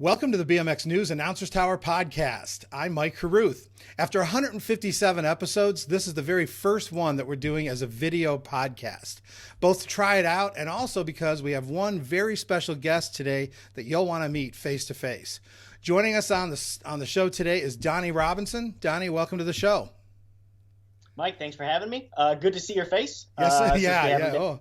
Welcome to the BMX News Announcers Tower podcast. I'm Mike Carruth. After 157 episodes, this is the very first one that we're doing as a video podcast, both to try it out and also because we have one very special guest today that you'll want to meet face to face. Joining us on the show today is Donny Robinson. Donny, welcome to the show. Mike, thanks for having me. Good to see your face. Yes, yeah.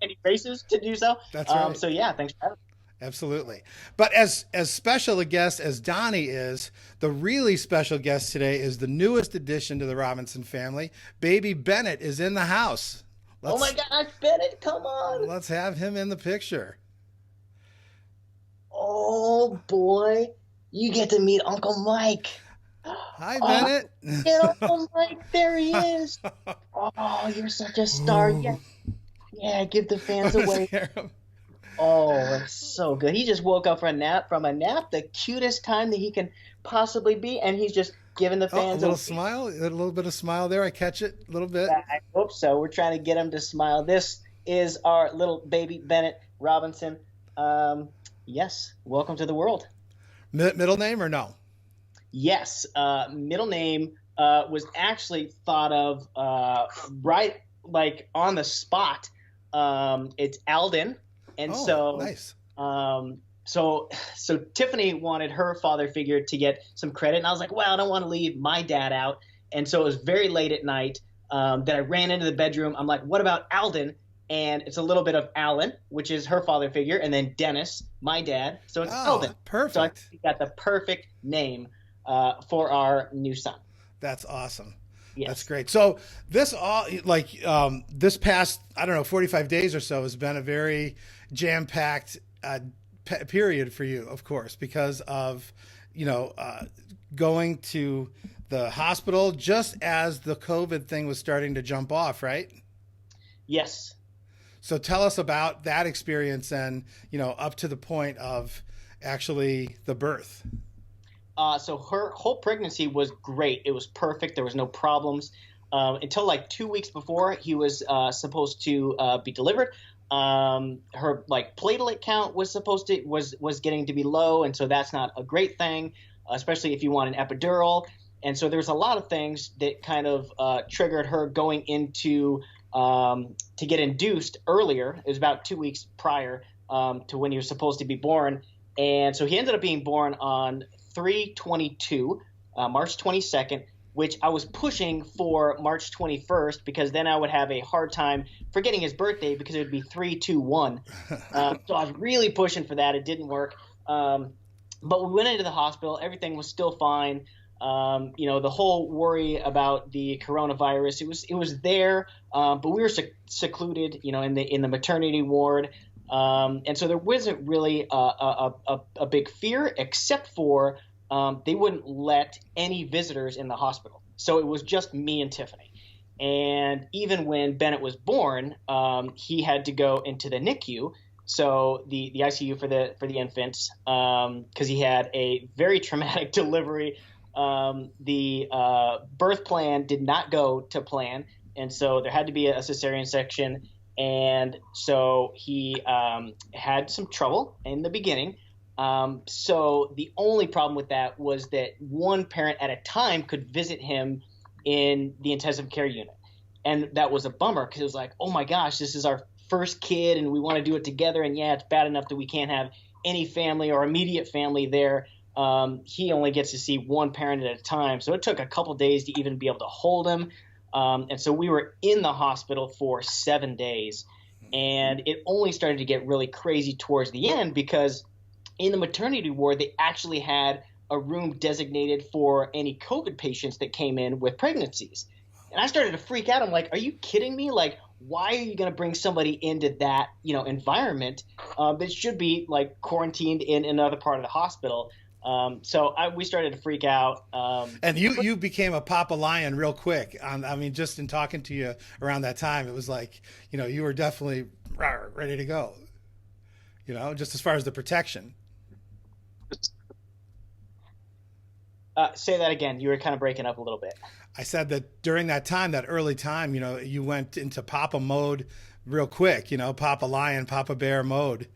Any races to do so. That's right. So yeah, thanks for having me. Absolutely. But as special a guest as Donny is, the really special guest today is the newest addition to the Robinson family. Baby Bennett is in the house. Oh my gosh, Bennett, come on. Let's have him in the picture. Oh boy, you get to meet Uncle Mike. Hi, Bennett. Uncle Mike, there he is. Oh, you're such a star. Yeah, give the fans a wave. Oh, it's so good. He just woke up from a nap, the cutest time that he can possibly be, and he's just giving the fans a little smile, a little bit of smile there. I catch it a little bit. I hope so. We're trying to get him to smile. This is our little baby Bennett Robinson. Yes, welcome to the world. Middle name or no? Yes, middle name was actually thought of right like on the spot. It's Alden. And nice. So Tiffany wanted her father figure to get some credit, and I was like, well, I don't want to leave my dad out. And so it was very late at night that I ran into the bedroom. I'm like, what about Alden? And it's a little bit of Alan, which is her father figure, and then Dennis, my dad. So it's Alden. Perfect. So I got the perfect name for our new son. That's awesome. Yes. That's great. So this this past, 45 days or so has been a very jam-packed period for you, of course, because of, going to the hospital just as the COVID thing was starting to jump off, right? Yes. So tell us about that experience and, up to the point of actually the birth. So her whole pregnancy was great. It was perfect. There was no problems until like 2 weeks before he was supposed to be delivered. Her platelet count was getting to be low, and so that's not a great thing, especially if you want an epidural. And so there's a lot of things that kind of triggered her going into to get induced earlier. It was about 2 weeks prior to when he was supposed to be born, and so he ended up being born on 3/22, March 22nd, which I was pushing for March 21st because then I would have a hard time forgetting his birthday because it would be 3/2/1. So I was really pushing for that. It didn't work. But we went into the hospital. Everything was still fine. The whole worry about the coronavirus, it was there, but we were secluded, in the maternity ward. And so there wasn't really a big fear, except for they wouldn't let any visitors in the hospital. So it was just me and Tiffany. And even when Bennett was born, he had to go into the NICU, so the ICU for the infants, because he had a very traumatic delivery. The birth plan did not go to plan, and so there had to be a cesarean section. And so he had some trouble in the beginning. So the only problem with that was that one parent at a time could visit him in the intensive care unit. And that was a bummer because it was like, oh my gosh, this is our first kid and we want to do it together. And yeah, it's bad enough that we can't have any family or immediate family there. He only gets to see one parent at a time. So it took a couple days to even be able to hold him. And so we were in the hospital for 7 days, and it only started to get really crazy towards the end because in the maternity ward, they actually had a room designated for any COVID patients that came in with pregnancies. And I started to freak out. I'm like, are you kidding me? Like, why are you going to bring somebody into that, environment that should be like quarantined in another part of the hospital? So we started to freak out. And you became a Papa Lion real quick. Just in talking to you around that time, it was like, you were definitely ready to go, just as far as the protection. Say that again. You were kind of breaking up a little bit. I said that during that time, that early time, you went into Papa mode real quick, Papa Lion, Papa Bear mode,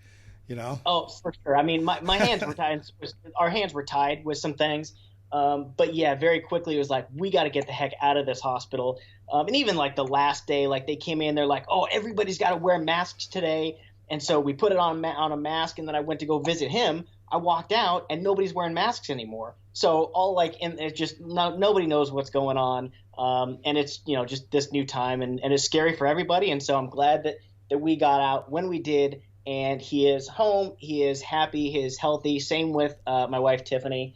you know? Oh, for sure. I mean, my hands were tied. Our hands were tied with some things. But yeah, very quickly it was like, we got to get the heck out of this hospital. And even like the last day, like they came in, they're like, oh, everybody's got to wear masks today. And so we put it on a mask, and then I went to go visit him. I walked out, and nobody's wearing masks anymore. So all like, and it's just nobody knows what's going on. And it's, just this new time, and it's scary for everybody. And so I'm glad that we got out when we did, and he is home. He is happy. He is healthy. Same with my wife, Tiffany.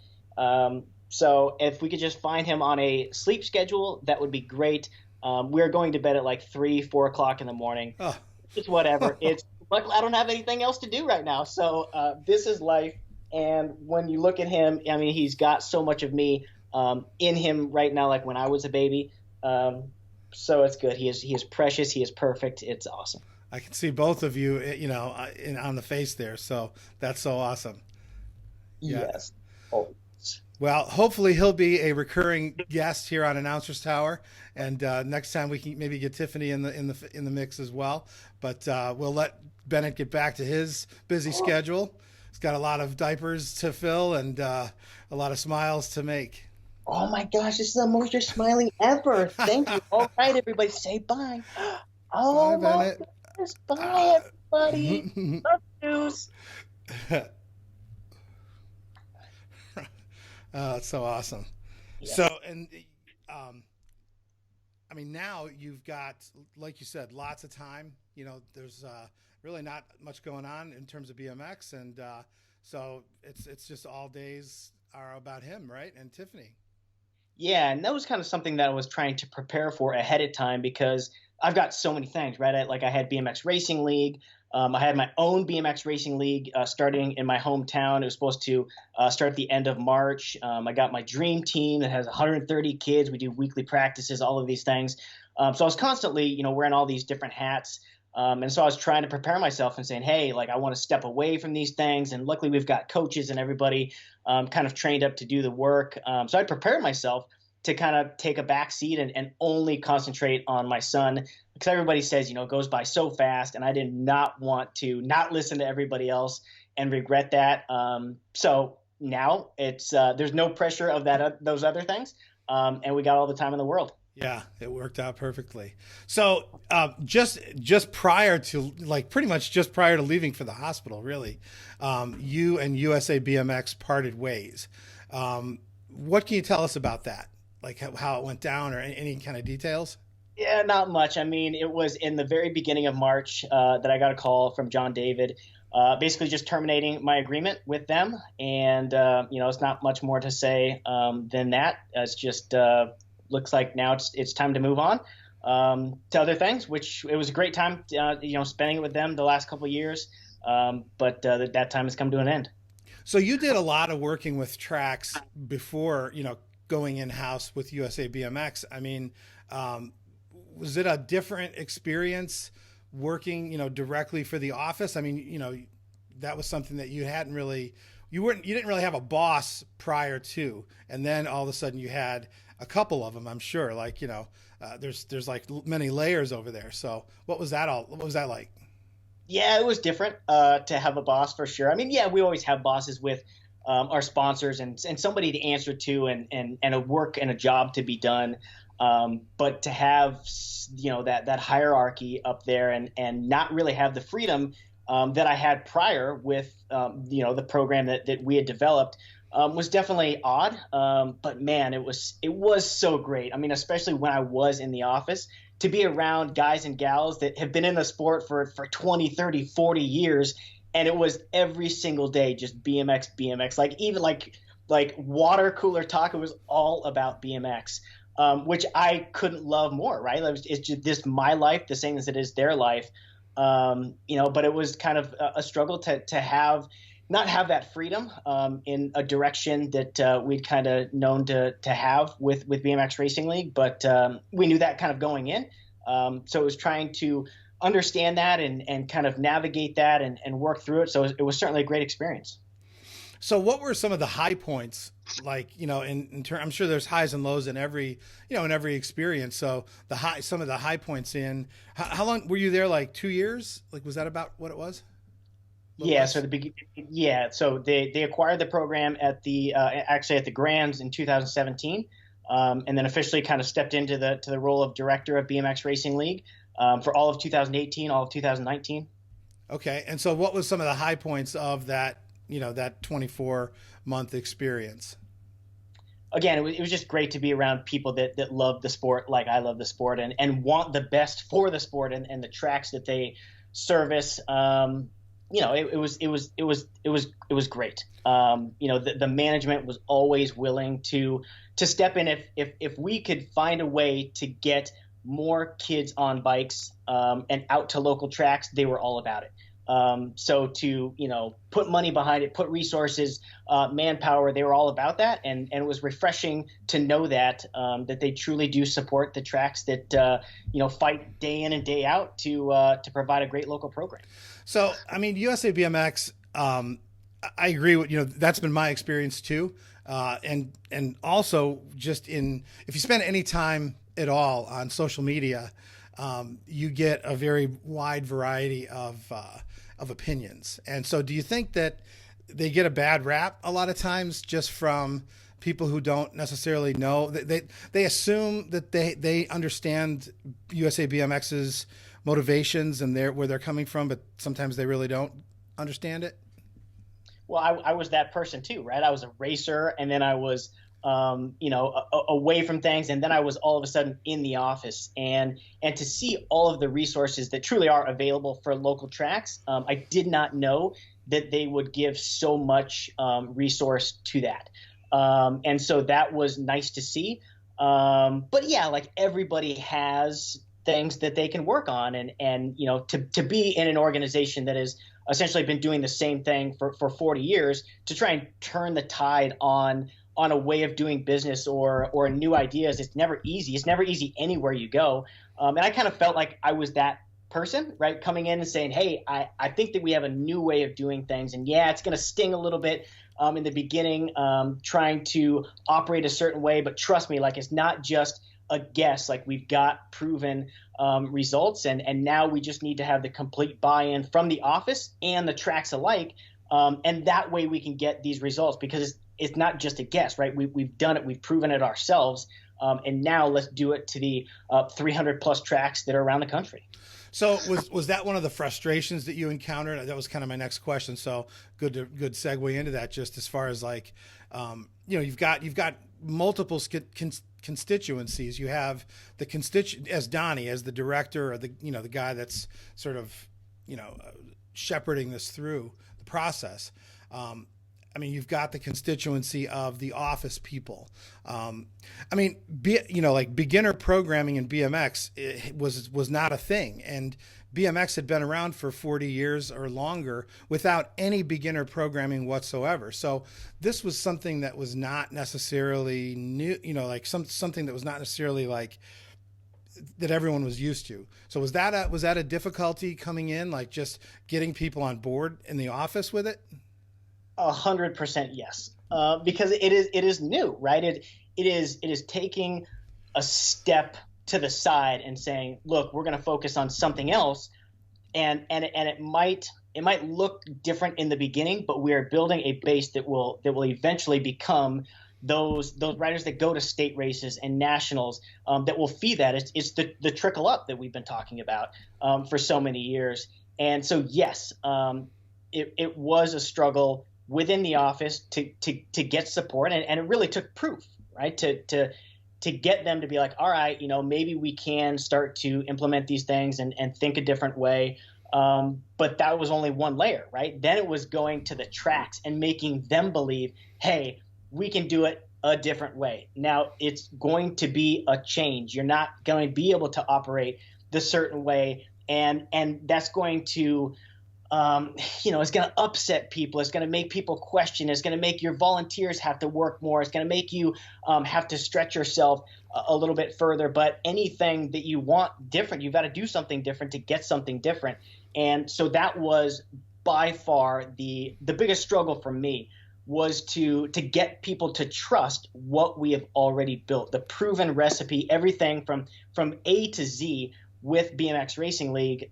So if we could just find him on a sleep schedule, that would be great. We're going to bed at like 3, 4 o'clock in the morning. Oh. It's whatever. I don't have anything else to do right now. So this is life. And when you look at him, I mean, he's got so much of me in him right now, like when I was a baby. So it's good. He is precious. He is perfect. It's awesome. I can see both of you, on the face there. So that's so awesome. Yeah. Yes. Oh. Well, hopefully he'll be a recurring guest here on Announcer's Tower, and next time we can maybe get Tiffany in the mix as well. But we'll let Bennett get back to his busy schedule. He's got a lot of diapers to fill and a lot of smiles to make. Oh my gosh, this is the most you're smiling ever. Thank you. All right, everybody, say bye. Oh, bye, Bennett. Goodness. Bye, everybody. Love yous. Oh, it's so awesome. Yeah. So, and I mean, now you've got, like you said, lots of time. There's really not much going on in terms of BMX, and so it's just all days are about him, right? And Tiffany. Yeah, and that was kind of something that I was trying to prepare for ahead of time, because I've got so many things, right? I had BMX Racing League. I had my own BMX Racing League starting in my hometown. It was supposed to start at the end of March. I got my dream team that has 130 kids. We do weekly practices, all of these things. So I was constantly, wearing all these different hats. And so I was trying to prepare myself and saying, hey, I want to step away from these things. And luckily we've got coaches and everybody kind of trained up to do the work. So I prepared myself to kind of take a back seat and only concentrate on my son, because everybody says, it goes by so fast, and I did not want to not listen to everybody else and regret that. So now it's there's no pressure of those other things, and we got all the time in the world. Yeah, it worked out perfectly. So just prior to, pretty much just prior to leaving for the hospital, really, you and USA BMX parted ways. What can you tell us about that? How it went down, or any kind of details? Yeah, not much. I mean, it was in the very beginning of March that I got a call from John David, basically just terminating my agreement with them. And, it's not much more to say than that. It's just looks like now it's time to move on to other things, which it was a great time, spending it with them the last couple of years. But that time has come to an end. So you did a lot of working with tracks before, going in-house with USA BMX. I mean, was it a different experience working, directly for the office? I mean, that was something that you didn't really have a boss prior to, and then all of a sudden you had a couple of them, I'm sure, there's many layers over there. So what was that like? Yeah, it was different to have a boss, for sure. I mean, yeah, we always have bosses with our sponsors and somebody to answer to and a work and a job to be done. But to have, that hierarchy up there and not really have the freedom that I had prior with, the program that we had developed was definitely odd. But man, it was so great. I mean, especially when I was in the office, to be around guys and gals that have been in the sport for 20, 30, 40 years. And it was every single day, just BMX, even water cooler talk. It was all about BMX, which I couldn't love more, right? It's just this my life, the same as it is their life. But it was kind of a struggle to not have that freedom in a direction that we'd kind of known to have with BMX Racing League. But we knew that kind of going in. So it was trying to understand that and kind of navigate that and work through it. So it was certainly a great experience. So what were some of the high points, I'm sure there's highs and lows in every experience. So some of the high points how long were you there? 2 years? Was that about what it was? Yeah, so so they acquired the program at the actually at the Grands in 2017, and then officially kind of stepped into the role of director of BMX Racing League for all of 2018, all of 2019. Okay, and so what was some of the high points of that, that 24-month experience? Again, it was just great to be around people that love the sport like I love the sport, and want the best for the sport and the tracks that they service. It was great. The management was always willing to step in if we could find a way to get more kids on bikes and out to local tracks. They were all about it. So to put money behind it, put resources, manpower, they were all about that, and it was refreshing to know that they truly do support the tracks that fight day in and day out to provide a great local program. So, I mean, USA BMX, I agree with, that's been my experience too. And also just if you spend any time at all on social media, you get a very wide variety of opinions. And so do you think that they get a bad rap a lot of times just from people who don't necessarily know? They assume that they understand USA BMX's motivations and where they're coming from, but sometimes they really don't understand it. Well, I was that person too, right? I was a racer, and then I was, away from things, and then I was all of a sudden in the office, and to see all of the resources that truly are available for local tracks, I did not know that they would give so much resource to that, and so that was nice to see. But yeah, like everybody has things that they can work on, and to be in an organization that has essentially been doing the same thing for 40 years, to try and turn the tide on a way of doing business or new ideas, it's never easy. It's never easy anywhere you go. And I kind of felt like I was that person, right? Coming in and saying, hey, I think that we have a new way of doing things. And yeah, it's going to sting a little bit in the beginning, trying to operate a certain way, but trust me, like it's not just a guess. Like we've got proven results, and now we just need to have the complete buy-in from the office and the tracks alike, and that way we can get these results, because it's not just a guess, right? We've done it, we've proven it ourselves, and now let's do it to the 300 plus tracks that are around the country. So was that one of the frustrations that you encountered? That was kind of my next question. So good segue into that, just as far as like, you've got multiple constituencies. You have the as Donny, as the director, or the guy that's sort of shepherding this through the process. I mean, you've got the constituency of the office people. Like beginner programming in BMX was not a thing, and BMX had been around for 40 years or longer without any beginner programming whatsoever. So this was something that was not necessarily new, something that was not necessarily like that everyone was used to. So was that a difficulty coming in, like just getting people on board in the office with it? 100% yes, because it is new, right? It is taking a step to the side and saying, look, we're going to focus on something else, and it might look different in the beginning, but we are building a base that will eventually become those riders that go to state races and nationals, that will feed that. It's the trickle up that we've been talking about for so many years. And so yes, it was a struggle within the office to get support, and it really took proof, right? To get them to be like, all right, maybe we can start to implement these things and think a different way. But that was only one layer, right? Then it was going to the tracks and making them believe, hey, we can do it a different way. Now it's going to be a change. You're not going to be able to operate the certain way, and that's going to it's going to upset people. It's going to make people question. It's going to make your volunteers have to work more. It's going to make you have to stretch yourself a little bit further. But anything that you want different, you've got to do something different to get something different. And so that was by far the biggest struggle for me, was to get people to trust what we have already built, the proven recipe, everything from A to Z, with BMX Racing League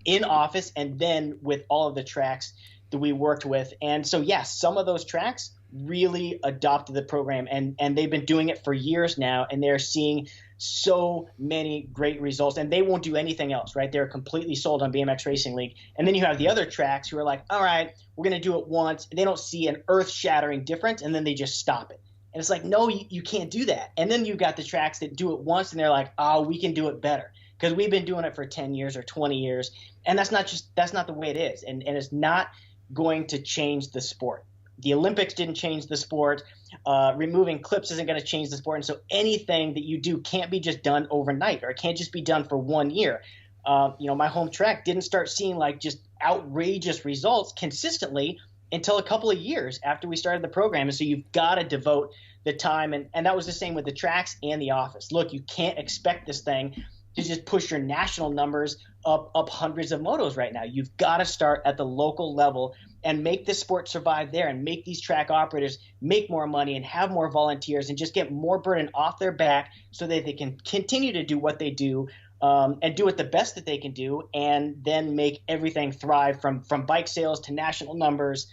in office, and then with all of the tracks that we worked with. And so, yes, some of those tracks really adopted the program, and they've been doing it for years now, and they're seeing so many great results, and they won't do anything else, right? They're completely sold on BMX Racing League. And then you have the other tracks who are like, all right, we're going to do it once, and they don't see an earth-shattering difference, and then they just stop it. And it's like, no, you can't do that. And then you've got the tracks that do it once, and they're like, oh, we can do it better because we've been doing it for 10 years or 20 years. And that's not the way it is. And it's not going to change the sport. The Olympics didn't change the sport. Removing clips isn't going to change the sport. And so anything that you do can't be just done overnight, or it can't just be done for 1 year. My home track didn't start seeing like just outrageous results consistently until a couple of years after we started the program. And so you've got to devote the time. And that was the same with the tracks and the office. Look, you can't expect this thing to just push your national numbers up hundreds of motos right now. You've got to start at the local level and make this sport survive there, and make these track operators make more money and have more volunteers and just get more burden off their back so that they can continue to do what they do, and do it the best that they can do, and then make everything thrive from bike sales to national numbers,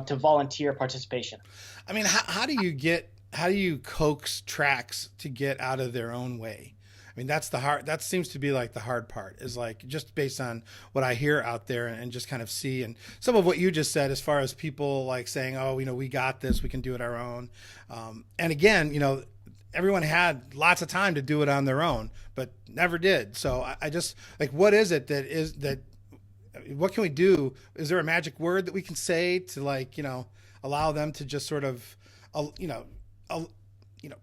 to volunteer participation. I mean, how do you coax tracks to get out of their own way? I mean, that seems to be like the hard part, is like, just based on what I hear out there and just kind of see, and some of what you just said, as far as people like saying, oh, we got this, we can do it our own. And again, everyone had lots of time to do it on their own, but never did. So I just like, what is it what can we do? Is there a magic word that we can say to allow them to just sort of,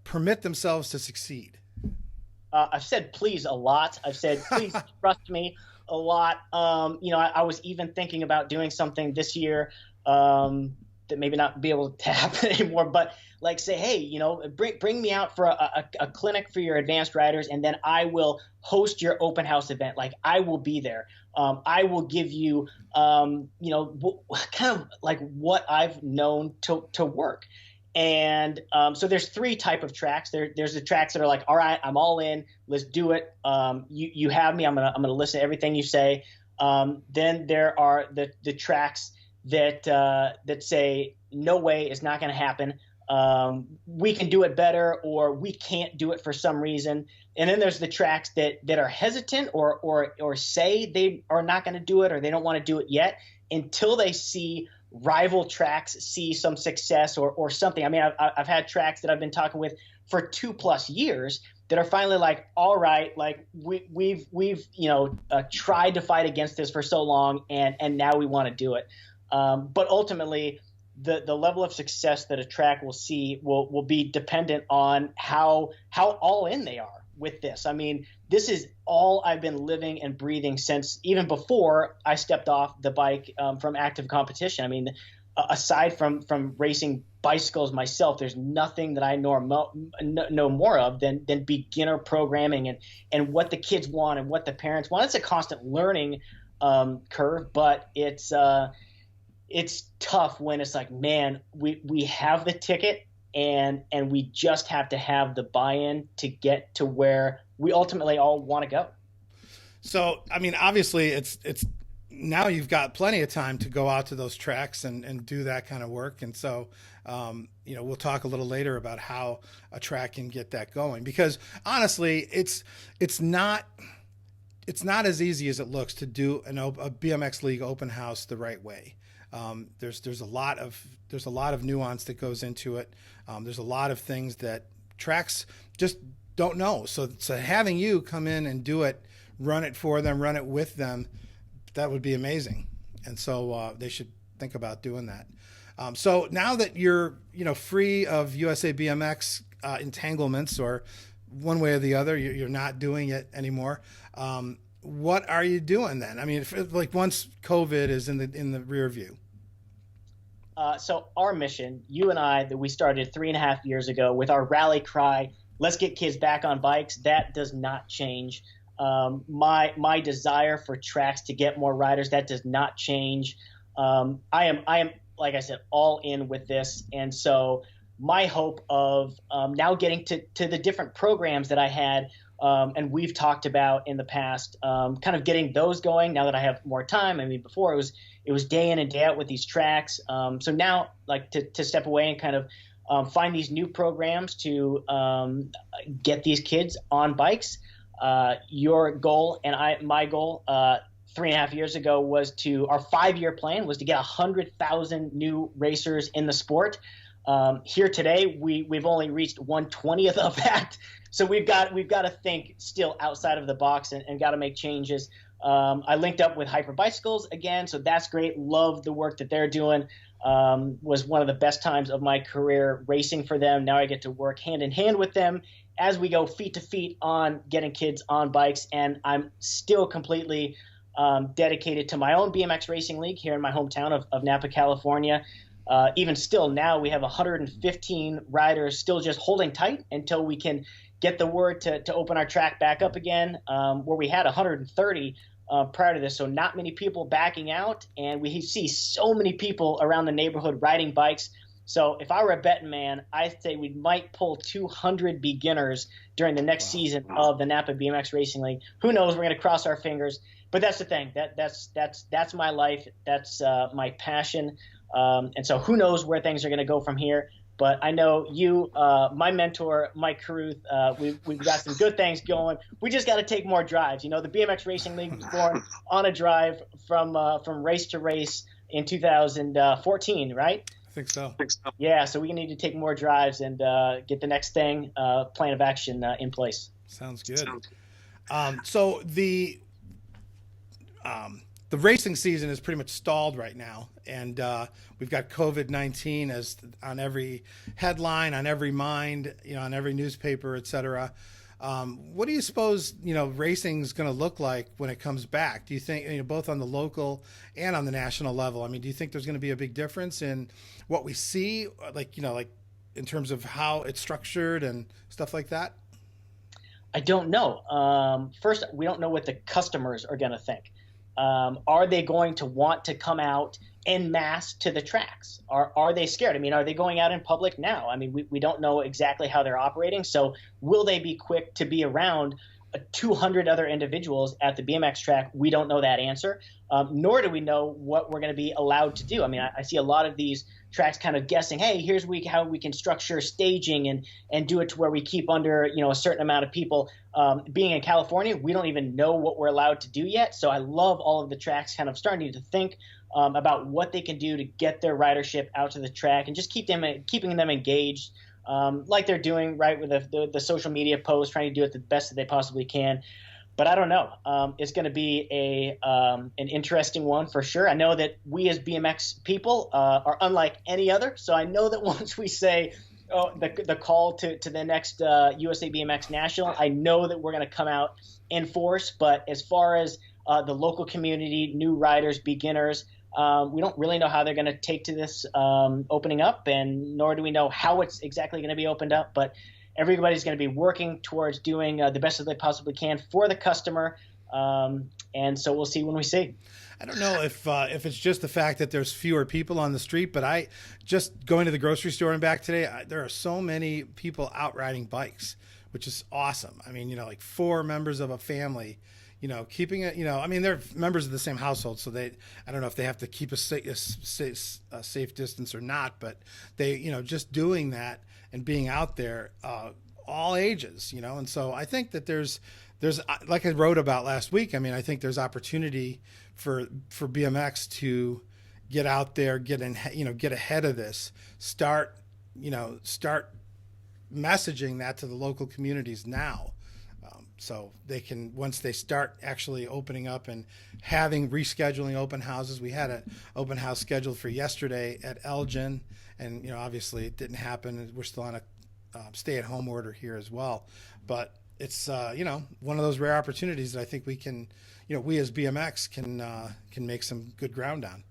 permit themselves to succeed? I've said please a lot. I've said please trust me a lot. I was even thinking about doing something this year that maybe not be able to happen anymore, but like say, hey, bring me out for a clinic for your advanced riders, and then I will host your open house event. Like, I will be there. I will give you, kind of like what I've known to work. And so there's three type of tracks. There's the tracks that are like, all right, I'm all in, let's do it. You have me. I'm gonna listen to everything you say. Then there are the tracks that say, no way, it's not gonna happen. We can do it better, or we can't do it for some reason. And then there's the tracks that are hesitant or say they are not going to do it, or they don't want to do it yet until they see rival tracks see some success or something. I mean, I've had tracks that I've been talking with for 2+ years that are finally like, all right, like we've tried to fight against this for so long, and now we want to do it. But ultimately, the level of success that a track will see will be dependent on how all in they are with this. I mean, this is all I've been living and breathing since even before I stepped off the bike from active competition. I mean, aside from racing bicycles myself, there's nothing that I know more of than beginner programming and what the kids want and what the parents want. It's a constant learning curve, but it's tough when it's like, man, we have the ticket and we just have to have the buy-in to get to where we ultimately all want to go. So, I mean, obviously it's now you've got plenty of time to go out to those tracks and do that kind of work. And so, we'll talk a little later about how a track can get that going, because honestly, it's not as easy as it looks to do a BMX League open house the right way. There's a lot of nuance that goes into it. There's a lot of things that tracks just don't know. So having you come in and do it, run it for them, run it with them, that would be amazing. And so they should think about doing that. So now that you're free of USA BMX entanglements, or one way or the other, you're not doing it anymore. What are you doing then? I mean, like once COVID is in the rear view. So our mission, you and I, that we started 3.5 years ago with our rally cry, let's get kids back on bikes, that does not change. My desire for tracks to get more riders, that does not change. I am, like I said, all in with this. And so my hope of now getting to the different programs that I had And we've talked about in the past kind of getting those going now that I have more time. I mean, before it was day in and day out with these tracks. So now, like, to step away and kind of find these new programs to get these kids on bikes. Your goal and my goal 3.5 years ago was our 5-year plan was to get 100,000 new racers in the sport. Here today, we've only reached 1/20th of that. So we've got to think still outside of the box and got to make changes. I linked up with Hyper Bicycles again, so that's great. Love the work that they're doing. Was one of the best times of my career racing for them. Now I get to work hand in hand with them as we go feet to feet on getting kids on bikes. And I'm still completely dedicated to my own BMX racing league here in my hometown of Napa, California. Even still now we have 115 riders still just holding tight until we can get the word to open our track back up again, where we had 130 prior to this. So not many people backing out, and we see so many people around the neighborhood riding bikes. So if I were a betting man, I'd say we might pull 200 beginners during the next season of the Napa BMX Racing League. Who knows? We're going to cross our fingers. But that's the thing. That's my life. That's my passion. And so who knows where things are going to go from here. But I know you, my mentor, Mike Carruth, we've got some good things going. We just got to take more drives. You know, the BMX Racing League was born on a drive from race to race in 2014, right? I think so. Yeah, so we need to take more drives and get the next thing, plan of action in place. Sounds good. So the racing season is pretty much stalled right now, and we've got COVID-19 as on every headline, on every mind, on every newspaper, etc. What do you suppose racing is going to look like when it comes back? Do you think both on the local and on the national level? I mean, do you think there's going to be a big difference in what we see, like in terms of how it's structured and stuff like that? I don't know. First, we don't know what the customers are going to think. Are they going to want to come out en masse to the tracks? Are they scared? I mean, are they going out in public now? I mean, we don't know exactly how they're operating. So will they be quick to be around 200 other individuals at the BMX track? We don't know that answer, nor do we know what we're going to be allowed to do. I mean, I see a lot of these tracks kind of guessing, hey, here's how we can structure staging and do it to where we keep under a certain amount of people. Being in California, we don't even know what we're allowed to do yet. So I love all of the tracks kind of starting to think about what they can do to get their ridership out to the track and just keeping them engaged, like they're doing right with the social media posts, trying to do it the best that they possibly can. But I don't know. It's going to be an interesting one for sure. I know that we as BMX people are unlike any other. So I know that once we say the call to the next USA BMX National, I know that we're going to come out in force. But as far as the local community, new riders, beginners, we don't really know how they're going to take to this opening up, and nor do we know how it's exactly going to be opened up. But everybody's going to be working towards doing the best that they possibly can for the customer, and so we'll see when we see. I don't know if it's just the fact that there's fewer people on the street, but I just going to the grocery store and back today, there are so many people out riding bikes, which is awesome. I mean, like 4 members of a family, keeping it, I mean, they're members of the same household, so I don't know if they have to keep a safe distance or not, but they, just doing that and being out there, all ages, and so I think that there's like I wrote about last week. I mean, I think there's opportunity for BMX to get out there, get ahead of this, start messaging that to the local communities now. So they can, once they start actually opening up and rescheduling open houses. We had an open house scheduled for yesterday at Elgin, and obviously it didn't happen. We're still on a stay-at-home order here as well. But it's one of those rare opportunities that I think we can, we as BMX can make some good ground on.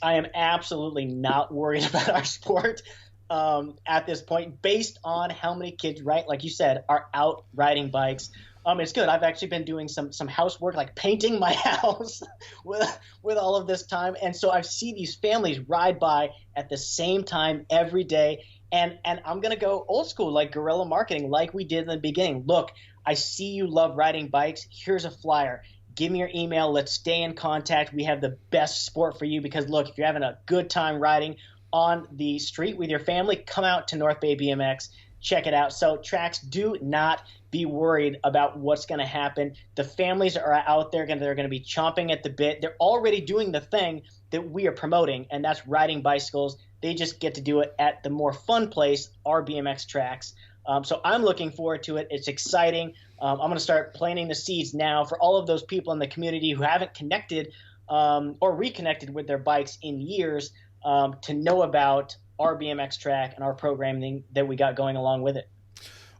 I am absolutely not worried about our sport at this point, based on how many kids, right, like you said, are out riding bikes. It's good. I've actually been doing some housework, like painting my house with all of this time. And so I see these families ride by at the same time every day. And I'm going to go old school, like guerrilla marketing, like we did in the beginning. Look, I see you love riding bikes. Here's a flyer. Give me your email. Let's stay in contact. We have the best sport for you because, look, if you're having a good time riding on the street with your family, come out to North Bay BMX. Check it out. So tracks, do not be worried about what's going to happen. The families are out there. They're going to be chomping at the bit. They're already doing the thing that we are promoting, and that's riding bicycles. They just get to do it at the more fun place, our BMX tracks. So I'm looking forward to it. It's exciting. I'm going to start planting the seeds now for all of those people in the community who haven't connected or reconnected with their bikes in years to know about our BMX track and our programming that we got going along with it.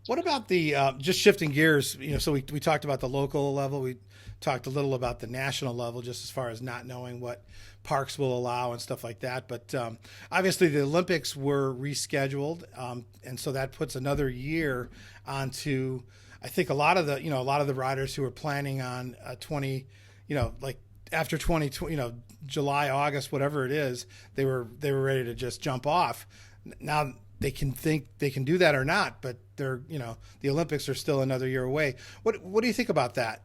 What about the just shifting gears? So we talked about the local level. We talked a little about the national level, just as far as not knowing what parks will allow and stuff like that. But obviously, the Olympics were rescheduled, and so that puts another year onto. I think a lot of the riders who were planning on 20, like after 2020, July, August, whatever it is, they were ready to just jump off. Now they can think they can do that or not, but they're, the Olympics are still another year away. What do you think about that?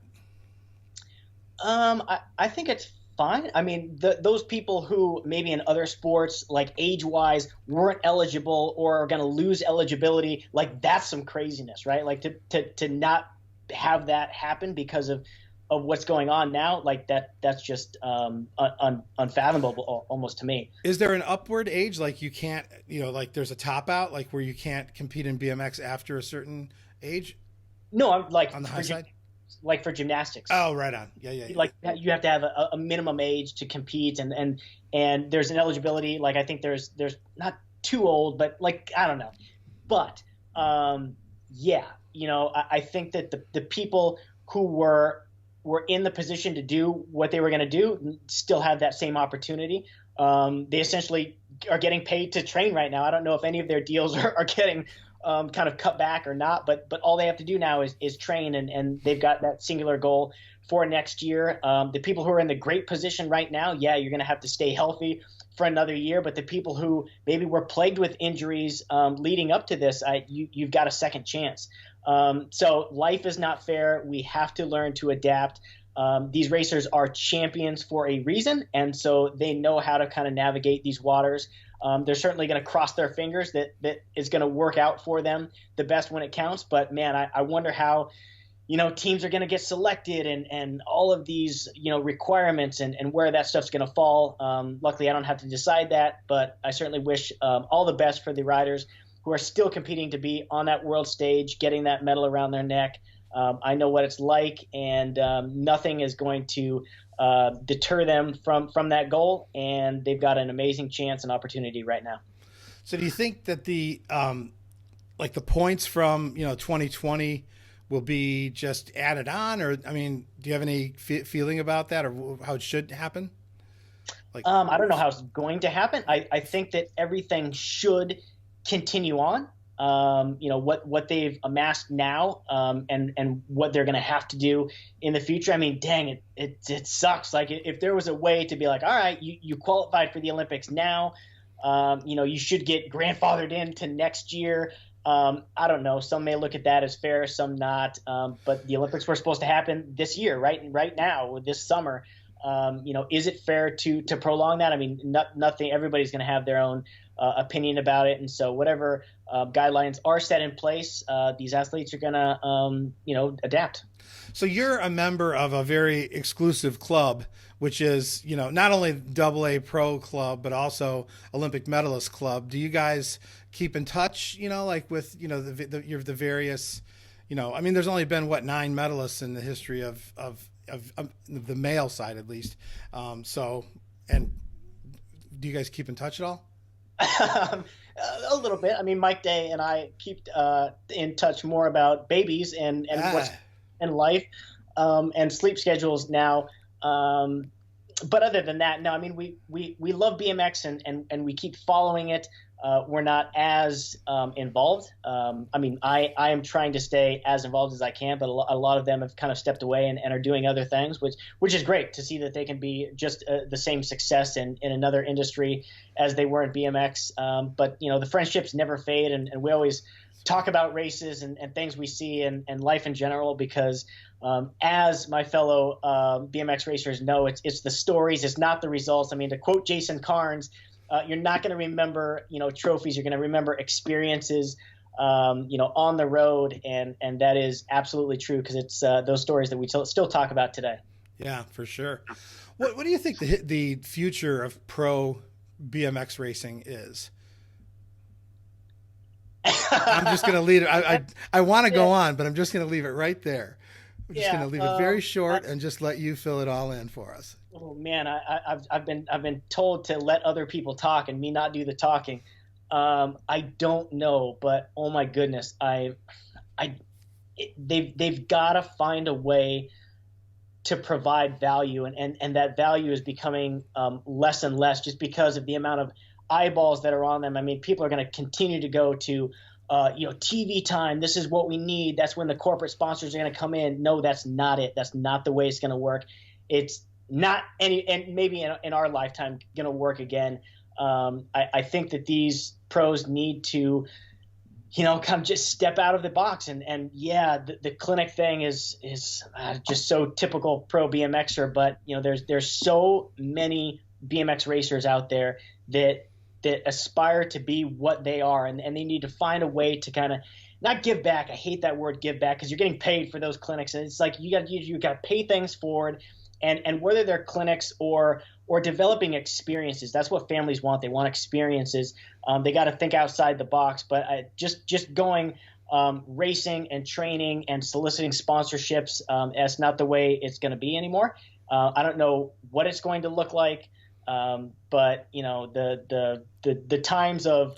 I think it's fine. I mean, those people who maybe in other sports, like age-wise, weren't eligible or are going to lose eligibility, like that's some craziness, right? Like to not have that happen because of what's going on now, like that's just unfathomable almost to me. Is there an upward age, like you can't, like there's a top out, like where you can't compete in BMX after a certain age? No, I'm like on the high side. Like for gymnastics. Oh, right on. Yeah. Like you have to have a minimum age to compete, and there's an eligibility. Like I think there's not too old, but like I don't know. But yeah, I think that the people who were in the position to do what they were going to do still have that same opportunity. They essentially are getting paid to train right now. I don't know if any of their deals are getting kind of cut back or not, but all they have to do now is train, and they've got that singular goal for next year. The people who are in the great position right now, yeah, you're going to have to stay healthy for another year, but the people who maybe were plagued with injuries leading up to this, you've got a second chance. So life is not fair. We have to learn to adapt. These racers are champions for a reason, and so they know how to kind of navigate these waters. They're certainly going to cross their fingers that is going to work out for them the best when it counts. But man, I wonder how, teams are going to get selected and all of these, requirements and where that stuff's going to fall. Luckily, I don't have to decide that, but I certainly wish all the best for the riders who are still competing to be on that world stage, getting that medal around their neck. I know what it's like, and nothing is going to deter them from that goal, and they've got an amazing chance and opportunity right now. So do you think that the like the points from 2020 will be just added on, or do you have any feeling about that, or how it should happen? I don't know how it's going to happen. I think that everything should continue on. What they've amassed now, and what they're going to have to do in the future. Dang it sucks. Like if there was a way to be like, all right, you qualified for the Olympics now, you should get grandfathered into next year. I don't know. Some may look at that as fair, some not. But the Olympics were supposed to happen this year, right now, this summer. Is it fair to prolong that? Nothing. Everybody's going to have their own opinion about it, and so whatever guidelines are set in place, these athletes are going to, adapt. So you're a member of a very exclusive club, which is, not only AA Pro Club, but also Olympic Medalist Club. Do you guys keep in touch, like with, the various, there's only been 9 medalists in the history of the male side, at least. And do you guys keep in touch at all? A little bit. Mike Day and I keep in touch more about babies and what's in life, and sleep schedules now. but other than that, no, I mean, we love BMX and we keep following it. We're not as involved. I mean, I am trying to stay as involved as I can, but a lot of them have kind of stepped away and are doing other things, which is great to see that they can be just the same success in another industry as they were in BMX. But, you know, the friendships never fade, and we always talk about races and things we see and life in general, because as my fellow BMX racers know, it's the stories, it's not the results. I mean, to quote Jason Carnes, you're not going to remember, you know, trophies. You're going to remember experiences, you know, on the road, and that is absolutely true, because it's those stories that we still talk about today. Yeah, for sure. What do you think the future of pro BMX racing is? I'm just going to leave it. I want to go on, but I'm just going to leave it right there. I'm just going to leave it very short and just let you fill it all in for us. Oh man, I've been told to let other people talk and me not do the talking. I don't know, but oh my goodness, they've got to find a way to provide value, and that value is becoming less and less just because of the amount of eyeballs that are on them. I mean, people are going to continue to go to, you know, TV time. This is what we need. That's when the corporate sponsors are going to come in. No, that's not it. That's not the way it's going to work. It's not and maybe in our lifetime going to work again. I think that these pros need to, you know, come just step out of the box. And yeah, the clinic thing is just so typical pro BMXer. But, you know, there's so many BMX racers out there that aspire to be what they are, and they need to find a way to kind of not give back. I hate that word, give back, because you're getting paid for those clinics, and it's like you got to pay things forward, and whether they're clinics or developing experiences, that's what families want. They want experiences. They got to think outside the box. But just going racing and training and soliciting sponsorships, that's not the way it's going to be anymore. I don't know what it's going to look like. But you know, the times of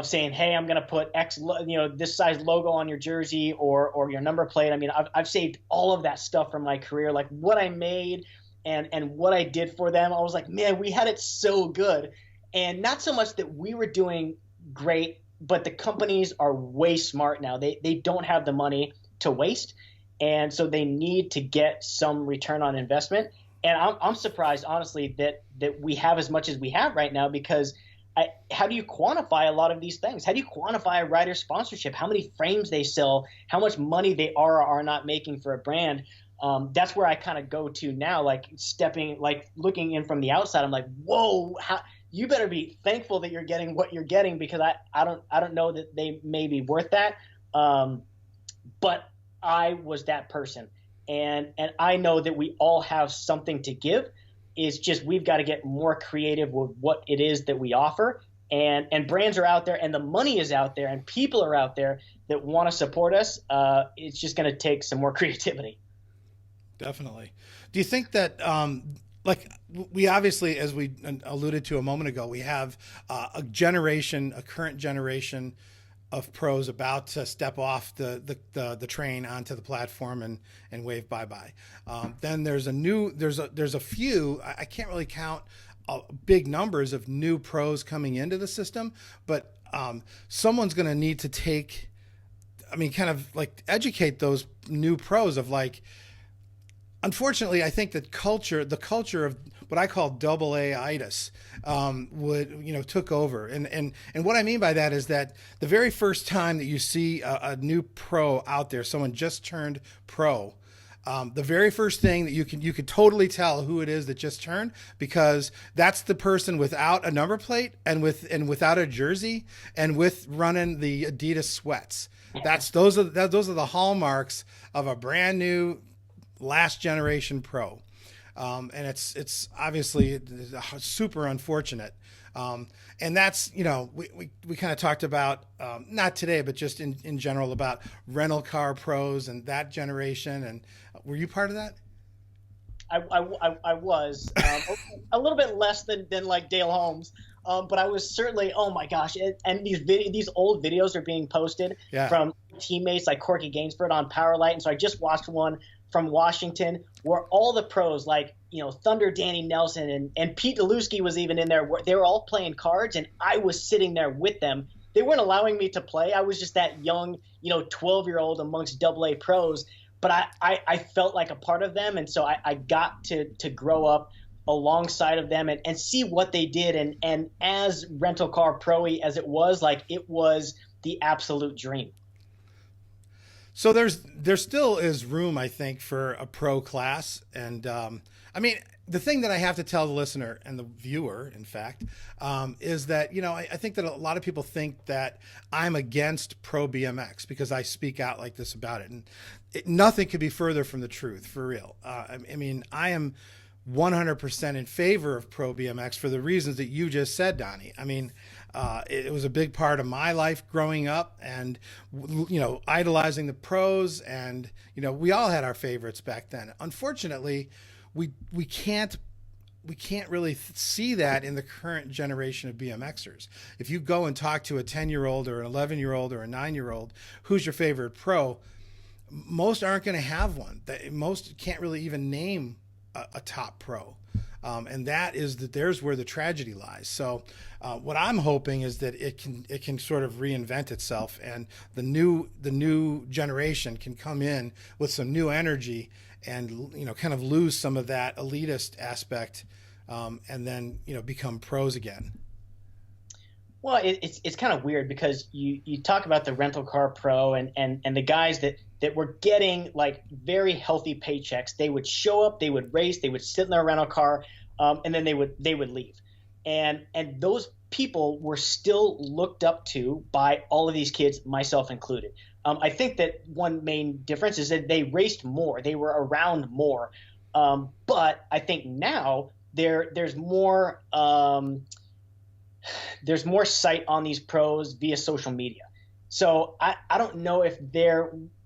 saying, hey, I'm going to put X, you know, this size logo on your jersey or your number plate. I mean, I've saved all of that stuff from my career, like what I made and what I did for them. I was like, man, we had it so good. And not so much that we were doing great, but the companies are way smart now. They don't have the money to waste. And so they need to get some return on investment. And I'm surprised, honestly, that we have as much as we have right now, because how do you quantify a lot of these things? How do you quantify a rider sponsorship? How many frames they sell? How much money they are or are not making for a brand? That's where I kind of go to now, like looking in from the outside. I'm like, whoa, you better be thankful that you're getting what you're getting, because I don't know that they may be worth that. But I was that person. And I know that we all have something to give. It's just we've got to get more creative with what it is that we offer. And brands are out there, and the money is out there, and people are out there that want to support us. It's just going to take some more creativity. Definitely. Do you think that, like we obviously, as we alluded to a moment ago, we have a current generation of pros about to step off the train onto the platform and wave bye-bye. Then there's a few, I can't really count big numbers of new pros coming into the system, but someone's going to need to kind of like educate those new pros of like, unfortunately, I think that the culture of what I call double A-itis took over. And what I mean by that is that the very first time that you see a new pro out there, someone just turned pro, the very first thing that you could totally tell who it is that just turned, because that's the person without a number plate and without a jersey and with running the Adidas sweats. Those are the hallmarks of a brand new last generation pro. And it's obviously super unfortunate. And that's, we kind of talked about, not today, but just in general about rental car pros and that generation. And were you part of that? I was a little bit less than like Dale Holmes. But I was certainly, oh my gosh. And these old videos are being posted from teammates like Corky Gainsford on Powerlight. And so I just watched one from Washington, where all the pros like, Thunder Danny Nelson and Pete Delusky was even in there. They were all playing cards, and I was sitting there with them. They weren't allowing me to play. I was just that young, 12-year-old amongst AA pros, but I felt like a part of them. And so I got to grow up alongside of them and see what they did. And as rental car pro-y as it was, like, it was the absolute dream. So there still is room, I think, for a pro class. And I mean, the thing that I have to tell the listener and the viewer, in fact, is that, I think that a lot of people think that I'm against Pro BMX because I speak out like this about it. And nothing could be further from the truth, for real. I mean, I am 100% in favor of Pro BMX for the reasons that you just said, Donnie. I mean, it was a big part of my life growing up, and idolizing the pros, and we all had our favorites back then. Unfortunately, we can't really see that in the current generation of BMXers. If you go and talk to a 10-year-old or an 11-year-old or a 9-year-old, who's your favorite pro? Most aren't going to have one. Most can't really even name a top pro. And there's where the tragedy lies. So what I'm hoping is that it can sort of reinvent itself, and the new generation can come in with some new energy and kind of lose some of that elitist aspect, and then become pros again. Well, it's kind of weird because you talk about the rental car pro and the guys that were getting like very healthy paychecks. They would show up, they would race, they would sit in their rental car, and then they would leave. And those people were still looked up to by all of these kids, myself included. I think that one main difference is that they raced more, they were around more. But I think now there's more sight on these pros via social media. So I don't know if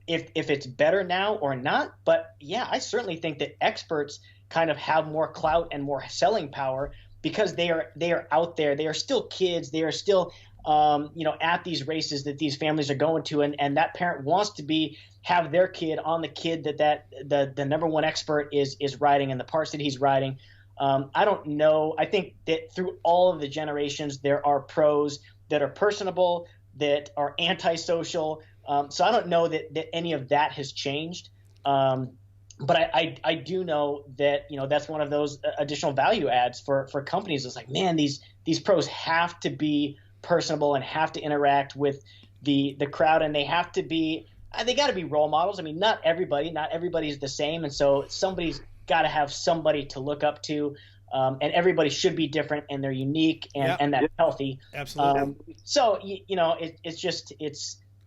it's better now or not, but yeah, I certainly think that experts kind of have more clout and more selling power because they are out there. They are still kids. They are still at these races that these families are going to, and that parent wants to have their kid on the kid that the number one expert is riding and the parts that he's riding. I don't know. I think that through all of the generations, there are pros that are personable, that are antisocial. So I don't know that any of that has changed. But I do know that, that's one of those additional value adds for companies. It's like, man, these pros have to be personable and have to interact with the crowd, and they got to be role models. I mean, not everybody's the same. And so somebody's got to have somebody to look up to. And everybody should be different, and they're unique, and that's healthy. Absolutely. So,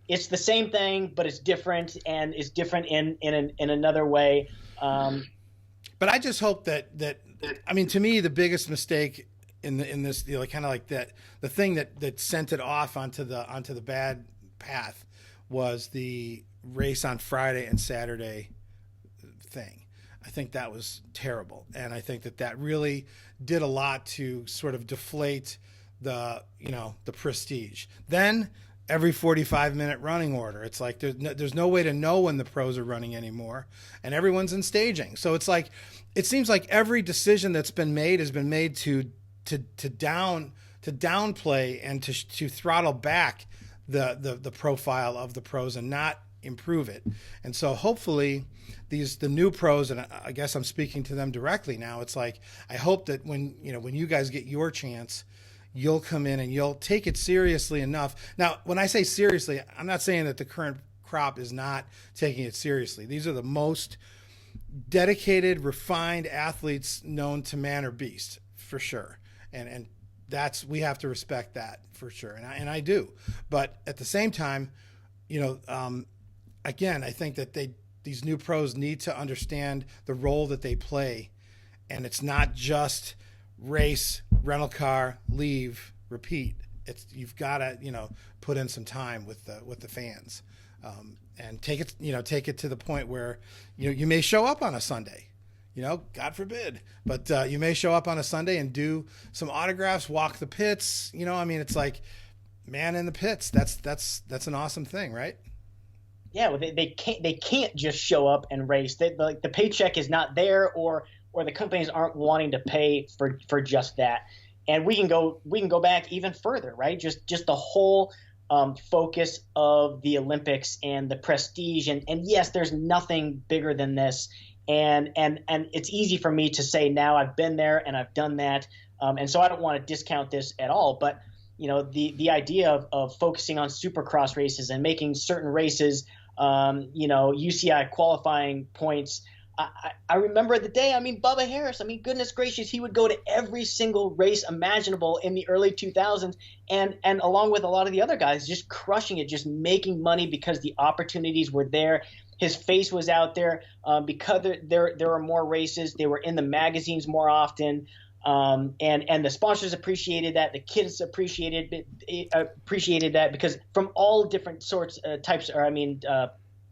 it's the same thing, but it's different, and it's different in another way. But I just hope that I mean, to me, the biggest mistake in this, kind of like that, the thing that sent it off onto the bad path was the race on Friday and Saturday thing. I think that was terrible, and I think that really did a lot to sort of deflate the prestige. Then every 45-minute running order, it's like there's no way to know when the pros are running anymore, and everyone's in staging. So it's like it seems like every decision that's been made has been made to downplay and to throttle back the profile of the pros and not improve it. And so hopefully the new pros, and I guess I'm speaking to them directly now, it's like I hope that when you guys get your chance, you'll come in and you'll take it seriously enough. Now, when I say seriously, I'm not saying that the current crop is not taking it seriously. These are the most dedicated, refined athletes known to man or beast, for sure. And we have to respect that for sure. And I do. But at the same time, again, I think that these new pros need to understand the role that they play, and it's not just race, rental car, leave, repeat. You've got to put in some time with the fans, and take it to the point where you may show up on a Sunday, God forbid, but you may show up on a Sunday and do some autographs, walk the pits. I mean, it's like man in the pits. That's an awesome thing, right? yeah, well, they can't just show up and race. The paycheck is not there, or the companies aren't wanting to pay for just that. And we can go back even further, right? Just the whole focus of the Olympics and the prestige, and yes, there's nothing bigger than this. And it's easy for me to say now. I've been there and I've done that, and so I don't want to discount this at all. But the idea of focusing on supercross races and making certain races, UCI qualifying points. I remember the day. I mean, Bubba Harris. I mean, goodness gracious, he would go to every single race imaginable in the early 2000s, and along with a lot of the other guys, just crushing it, just making money because the opportunities were there. His face was out there because there were more races. They were in the magazines more often, and the sponsors appreciated that. The kids appreciated that because from all different sorts, types,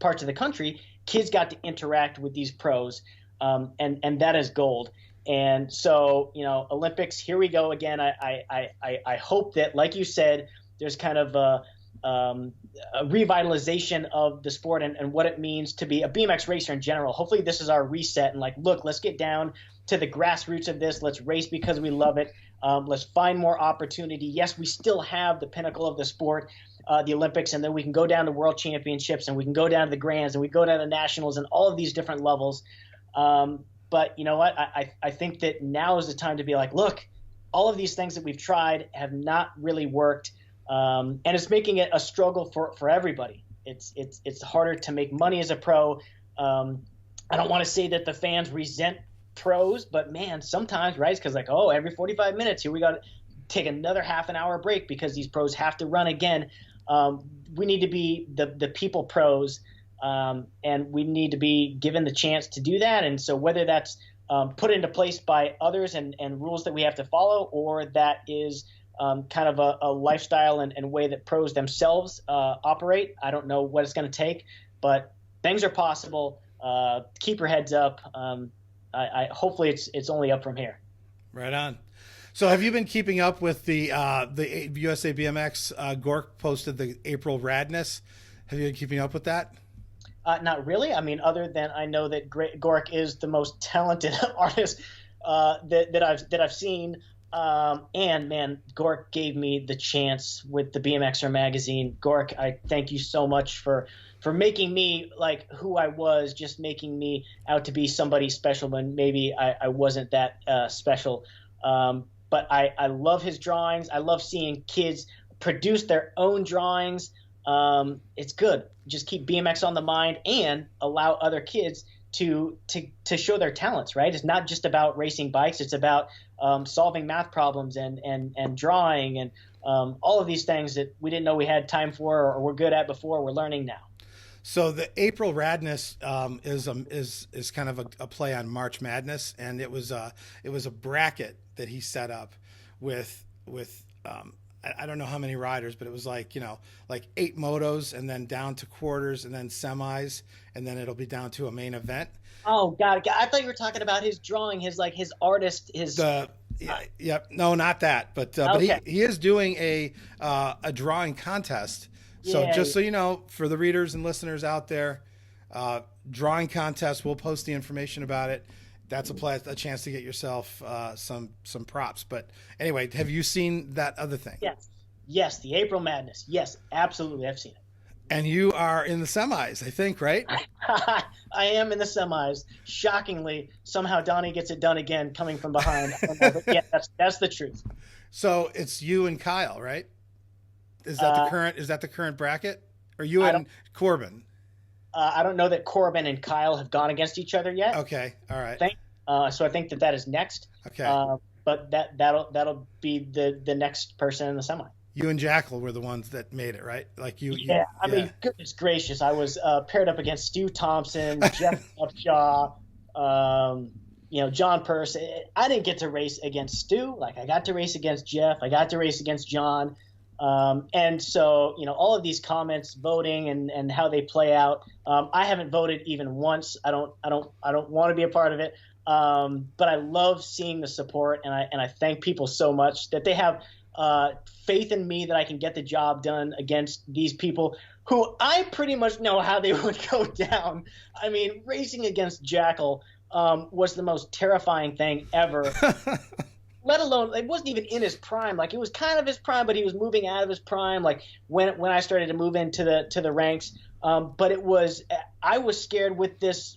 parts of the country, kids got to interact with these pros, and that is gold. And so, Olympics, here we go again. I hope that, like you said, there's kind of a revitalization of the sport and what it means to be a BMX racer in general. Hopefully this is our reset, and look, let's get down to the grassroots of this. Let's race because we love it. Let's find more opportunity. Yes, we still have the pinnacle of the sport, the Olympics, and then we can go down to World Championships, and we can go down to the Grands, and we go down to Nationals, and all of these different levels. But you know what? I think that now is the time to be like, look, all of these things that we've tried have not really worked, and it's making it a struggle for everybody. It's harder to make money as a pro. I don't want to say that the fans resent pros, but man, sometimes, right? Because every 45 minutes here we got to take another half an hour break because these pros have to run again. We need to be the people pros, and we need to be given the chance to do that. And so whether that's put into place by others and rules that we have to follow, or that is kind of a lifestyle and way that pros themselves operate, I don't know what it's going to take, but things are possible. Keep your heads up. I hopefully it's only up from here. Right on. So have you been keeping up with the USA BMX? Gork posted the April Radness. Have you been keeping up with that? Not really. I mean, other than I know that Gork is the most talented artist that I've seen. And man, Gork gave me the chance with the BMXer magazine. Gork, I thank you so much for making me like who I was, just making me out to be somebody special when maybe I wasn't that special. But I love his drawings. I love seeing kids produce their own drawings. It's good. Just keep BMX on the mind and allow other kids to show their talents, right? It's not just about racing bikes. It's about solving math problems and drawing and all of these things that we didn't know we had time for or we're good at before. We're learning now. So the April Radness is kind of a play on March Madness, and it was a bracket that he set up with I don't know how many riders, but it was like 8 motos and then down to quarters and then semis, and then it'll be down to a main event. Oh God! I thought you were talking about his drawing, his artist, Yep. No, not that. But okay. he is doing a drawing contest. So just so you know, for the readers and listeners out there, drawing contest. We'll post the information about it. That's a chance to get yourself some props. But anyway, have you seen that other thing? Yes, the April Madness. Yes, absolutely, I've seen it. And you are in the semis, I think, right? I am in the semis. Shockingly, somehow Donny gets it done again, coming from behind. But yeah, that's the truth. So it's you and Kyle, right? Is that the current bracket? Or you and Corbin? I don't know that Corbin and Kyle have gone against each other yet. Okay, all right. So I think that is next. Okay. But that'll be the next person in the semi. You and Jackal were the ones that made it, right? Like you. Yeah, I mean, goodness gracious, I was paired up against Stu Thompson, Jeff Upshaw, John Purse. I didn't get to race against Stu. I got to race against Jeff. I got to race against John. And so, all of these comments, voting and how they play out. I haven't voted even once. I don't want to be a part of it. But I love seeing the support, and I thank people so much that they have faith in me that I can get the job done against these people who I pretty much know how they would go down. I mean, racing against Jackal was the most terrifying thing ever. Let alone, it wasn't even in his prime. Like, it was kind of his prime, but he was moving out of his prime. Like when I started to move into the ranks, but I was scared with this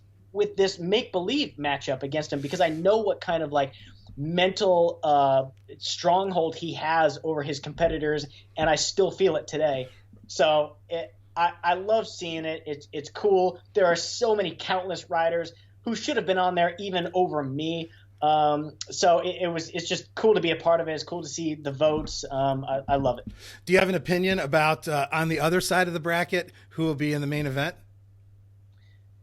make believe matchup against him because I know what kind of like mental stronghold he has over his competitors, and I still feel it today. So I love seeing it. It's cool. There are so many countless riders who should have been on there even over me. So it's just cool to be a part of it. It's cool to see the votes. I love it. Do you have an opinion about on the other side of the bracket who will be in the main event?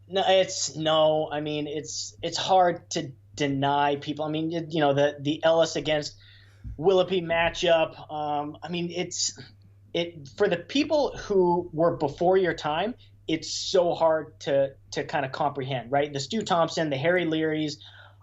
No. I mean, it's hard to deny people. I mean, you know, the Ellis against Willoughby matchup. I mean, it for the people who were before your time. It's so hard to kind of comprehend, right? The Stu Thompson, the Harry Learys,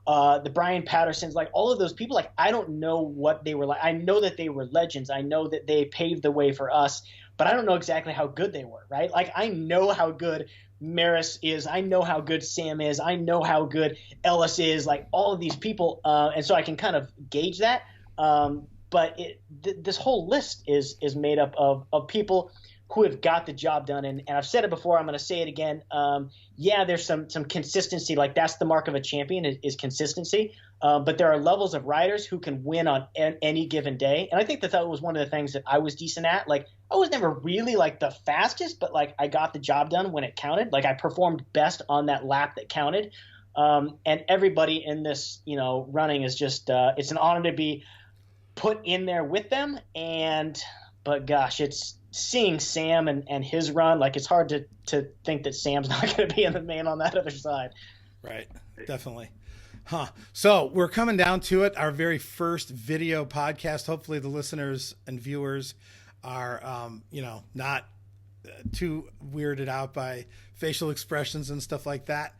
the Brian Pattersons, like all of those people, like I don't know what they were like. I know that they were legends. I know that they paved the way for us, but I don't know exactly how good they were, right? Like I know how good Maris is. I know how good Sam is. I know how good Ellis is, like all of these people. And so I can kind of gauge that. But this whole list is made up of people who have got the job done. And I've said it before, I'm going to say it again. Yeah, there's some consistency. Like that's the mark of a champion is consistency. But there are levels of riders who can win on any given day. And I think that was one of the things that I was decent at. Like I was never really like the fastest, but like I got the job done when it counted. Like I performed best on that lap that counted. And everybody in this, you know, running is just it's an honor to be put in there with them. But gosh, it's seeing Sam and his run, like it's hard to think that Sam's not going to be in the main on that other side. Right. Definitely. Huh. So we're coming down to it. Our very first video podcast. Hopefully the listeners and viewers are, you know, not too weirded out by facial expressions and stuff like that.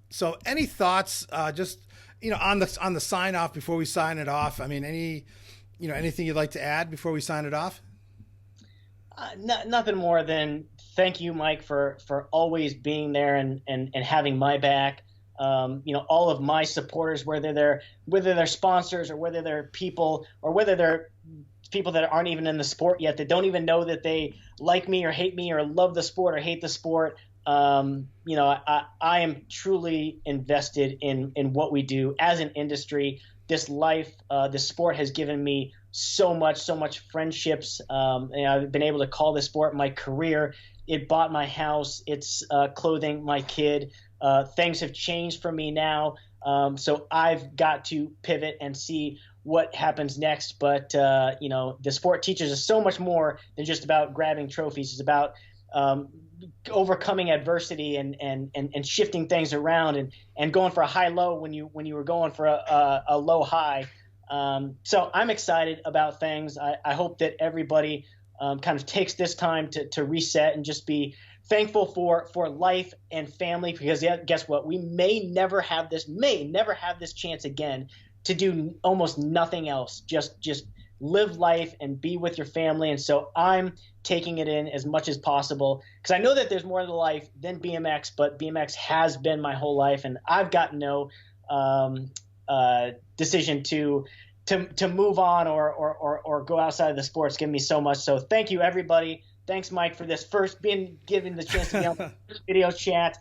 So any thoughts, just, you know, on the sign off before we sign it off? I mean, anything you'd like to add before we sign it off? Nothing more than thank you, Mike, for always being there and having my back. You know, all of my supporters, whether they're sponsors or whether they're people or whether they're people that aren't even in the sport yet, that don't even know that they like me or hate me or love the sport or hate the sport. You know, I am truly invested in what we do as an industry. This life, this sport has given me so much friendships. And I've been able to call this sport my career. It bought my house. It's clothing my kid. Things have changed for me now. So I've got to pivot and see what happens next. But, you know, the sport teaches us so much more than just about grabbing trophies. It's about overcoming adversity and shifting things around and going for a high-low when you were going for a low-high. So I'm excited about things. I hope that everybody kind of takes this time to reset and just be thankful for life and family, because guess what? We may never have this chance again to do almost nothing else. Just live life and be with your family. And so I'm taking it in as much as possible because I know that there's more to life than BMX, but BMX has been my whole life, and I've got no decision to move on or go outside of the sport. It's given me so much. So thank you, everybody. Thanks, Mike, for this first being given the chance to be on the video chat,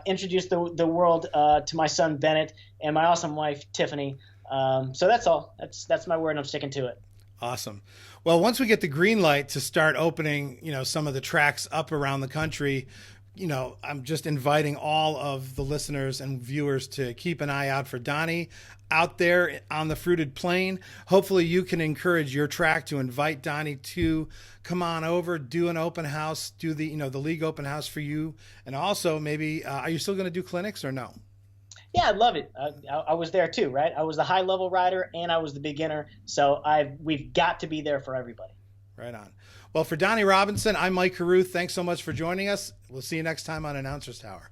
introduce the world to my son Bennett and my awesome wife Tiffany. So that's all. That's my word, and I'm sticking to it. Awesome. Well, once we get the green light to start opening, you know, some of the tracks up around the country, you know, I'm just inviting all of the listeners and viewers to keep an eye out for Donny out there on the fruited plain. Hopefully you can encourage your track to invite Donny to come on over, do an open house, do the, you know, the league open house for you. And also maybe, are you still going to do clinics or no? Yeah, I'd love it. I was there too, right? I was the high level rider and I was the beginner. So we've got to be there for everybody. Right on. Well, for Donny Robinson, I'm Mike Carruth. Thanks so much for joining us. We'll see you next time on Announcer's Tower.